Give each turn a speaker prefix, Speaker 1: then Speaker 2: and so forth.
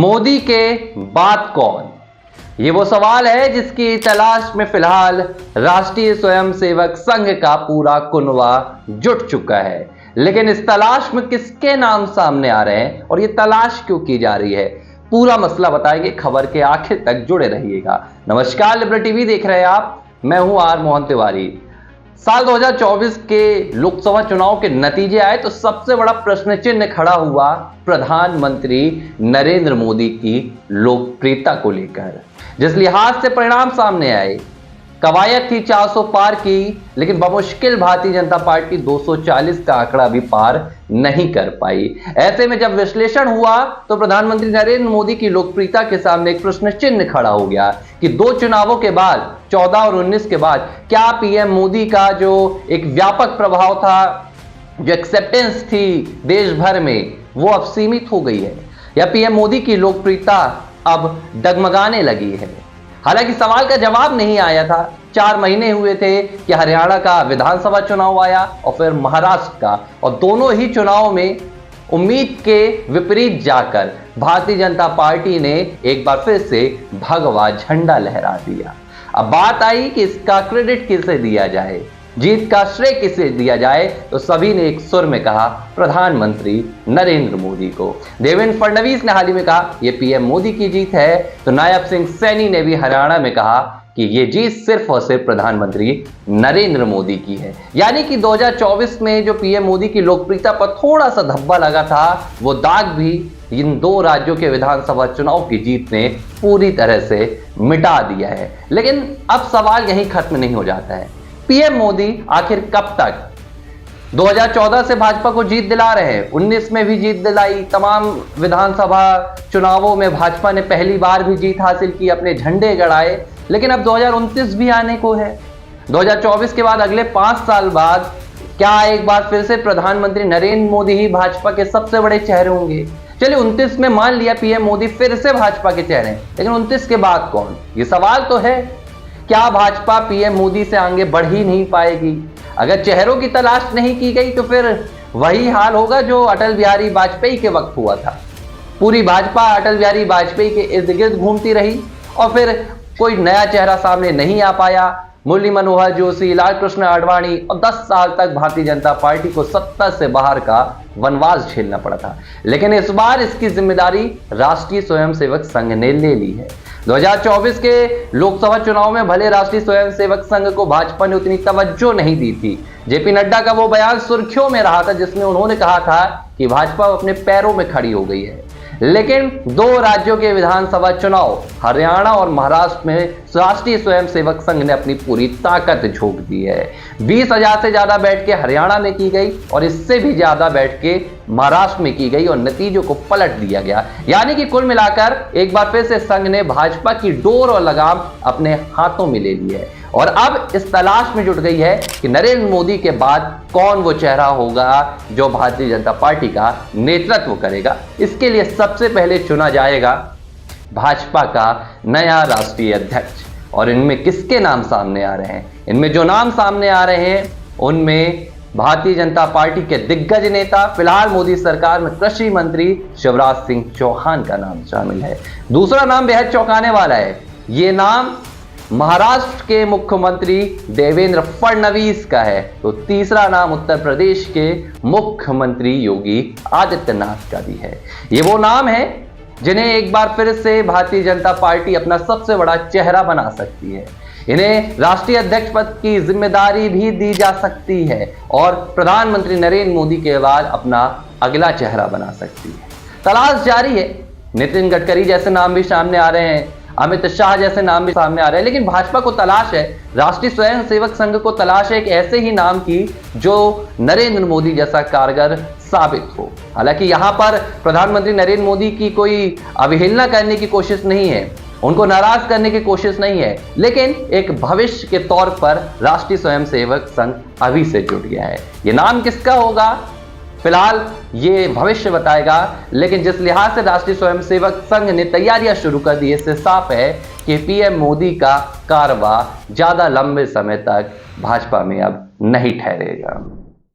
Speaker 1: मोदी के बाद कौन? ये वो सवाल है जिसकी तलाश में फिलहाल राष्ट्रीय स्वयंसेवक संघ का पूरा कुनवा जुट चुका है। लेकिन इस तलाश में किसके नाम सामने आ रहे हैं और ये तलाश क्यों की जा रही है, पूरा मसला बताएंगे। खबर के आखिर तक जुड़े रहिएगा। नमस्कार, लिबरल टीवी देख रहे हैं आप, मैं हूं आर मोहन तिवारी। साल 2024 के लोकसभा चुनाव के नतीजे आए तो सबसे बड़ा प्रश्न चिन्ह खड़ा हुआ प्रधानमंत्री नरेंद्र मोदी की लोकप्रियता को लेकर। जिस लिहाज से परिणाम सामने आए, कवायद थी 400 पार की, लेकिन बमुश्किल भारतीय जनता पार्टी 240 का आंकड़ा भी पार नहीं कर पाई। ऐसे में जब विश्लेषण हुआ तो प्रधानमंत्री नरेंद्र मोदी की लोकप्रियता के सामने एक प्रश्न चिन्ह खड़ा हो गया कि दो चुनावों के बाद, 14 और 19 के बाद, क्या पीएम मोदी का जो एक व्यापक प्रभाव था, जो एक्सेप्टेंस थी देश भर में, वो अब सीमित हो गई है या पीएम मोदी की लोकप्रियता अब डगमगाने लगी है। हालांकि सवाल का जवाब नहीं आया था। 4 महीने हुए थे कि हरियाणा का विधानसभा चुनाव आया और फिर महाराष्ट्र का, और दोनों ही चुनाव में उम्मीद के विपरीत जाकर भारतीय जनता पार्टी ने एक बार फिर से भगवा झंडा लहरा दिया। अब बात आई कि इसका क्रेडिट किसे दिया जाए, जीत का श्रेय किसे दिया जाए, तो सभी ने एक सुर में कहा प्रधानमंत्री नरेंद्र मोदी को। देवेंद्र फडणवीस ने हाल ही में कहा यह पीएम मोदी की जीत है, तो नायब सिंह सैनी ने भी हरियाणा में कहा कि यह जीत सिर्फ और सिर्फ प्रधानमंत्री नरेंद्र मोदी की है। यानी कि 2024 में जो पीएम मोदी की लोकप्रियता पर थोड़ा सा धब्बा लगा था, वो दाग भी इन दो राज्यों के विधानसभा चुनाव की जीत ने पूरी तरह से मिटा दिया है। लेकिन अब सवाल यहीं खत्म नहीं हो जाता है। पीएम मोदी आखिर कब तक? 2014 से भाजपा को जीत दिला रहे हैं, 19 में भी जीत दिलाई, तमाम विधानसभा चुनावों में भाजपा ने पहली बार भी जीत हासिल की, अपने झंडे गड़ाए। लेकिन अब 2029 भी आने को है। 2024 के बाद अगले 5 साल बाद क्या एक बार फिर से प्रधानमंत्री नरेंद्र मोदी ही भाजपा के सबसे बड़े चेहरे होंगे? चलिए 29 में मान लिया पीएम मोदी फिर से भाजपा के चेहरे हैं, लेकिन 29 के बाद कौन? ये सवाल तो है। क्या भाजपा पीएम मोदी से आगे बढ़ ही नहीं पाएगी? अगर चेहरों की तलाश नहीं की गई तो फिर वही हाल होगा जो अटल बिहारी वाजपेयी के वक्त हुआ था। पूरी भाजपा अटल बिहारी वाजपेयी के इर्द गिर्द घूमती रही और फिर कोई नया चेहरा सामने नहीं आ पाया। मुरली मनोहर जोशी, लालकृष्ण आडवाणी, और 10 साल तक भारतीय जनता पार्टी को सत्ता से बाहर का वनवास झेलना पड़ा था। लेकिन इस बार इसकी जिम्मेदारी राष्ट्रीय स्वयंसेवक संघ ने ले ली है। 2024 के लोकसभा चुनाव में भले राष्ट्रीय स्वयंसेवक संघ को भाजपा ने उतनी तवज्जो नहीं दी थी। जेपी नड्डा का वो बयान सुर्खियों में रहा था जिसमें उन्होंने कहा था कि भाजपा अपने पैरों में खड़ी हो गई है। लेकिन 2 राज्यों के विधानसभा चुनाव, हरियाणा और महाराष्ट्र में राष्ट्रीय स्वयंसेवक संघ ने अपनी पूरी ताकत झोंक दी है। 20,000 से ज्यादा बैठकें हरियाणा में की गई और इससे भी ज्यादा बैठकें महाराष्ट्र में की गई और नतीजों को पलट दिया गया। यानी कि कुल मिलाकर एक बार फिर से संघ ने भाजपा की डोर और लगाम अपने हाथों में ले ली है और अब इस तलाश में जुट गई है कि नरेंद्र मोदी के बाद कौन वो चेहरा होगा जो भारतीय जनता पार्टी का नेतृत्व करेगा। इसके लिए सबसे पहले चुना जाएगा भाजपा का नया राष्ट्रीय अध्यक्ष। और इनमें किसके नाम सामने आ रहे हैं? इनमें जो नाम सामने आ रहे हैं उनमें भारतीय जनता पार्टी के दिग्गज नेता, फिलहाल मोदी सरकार में कृषि मंत्री शिवराज सिंह चौहान का नाम शामिल है। दूसरा नाम बेहद चौंकाने वाला है। ये नाम महाराष्ट्र के मुख्यमंत्री देवेंद्र फडणवीस का है। तो तीसरा नाम उत्तर प्रदेश के मुख्यमंत्री योगी आदित्यनाथ का भी है। ये वो नाम है जिन्हें एक बार फिर से भारतीय जनता पार्टी अपना सबसे बड़ा चेहरा बना सकती है। इन्हें राष्ट्रीय अध्यक्ष पद की जिम्मेदारी भी दी जा सकती है और प्रधानमंत्री नरेंद्र मोदी के बाद अपना अगला चेहरा बना सकती है। तलाश जारी है। नितिन गडकरी जैसे नाम भी सामने आ रहे हैं, अमित शाह जैसे नाम भी सामने आ रहे हैं, लेकिन भाजपा को तलाश है, राष्ट्रीय स्वयंसेवक संघ को तलाश है एक ऐसे ही नाम की जो नरेंद्र मोदी जैसा कारगर साबित हो। हालांकि यहां पर प्रधानमंत्री नरेंद्र मोदी की कोई अवहेलना करने की कोशिश नहीं है, उनको नाराज करने की कोशिश नहीं है, लेकिन एक भविष्य के तौर पर राष्ट्रीय स्वयंसेवक संघ अभी से जुट गया है। ये नाम किसका होगा फिलहाल ये भविष्य बताएगा, लेकिन जिस लिहाज से राष्ट्रीय स्वयंसेवक संघ ने तैयारियां शुरू कर दी, इससे साफ है कि पीएम मोदी का कारवा ज्यादा लंबे समय तक भाजपा में अब नहीं ठहरेगा।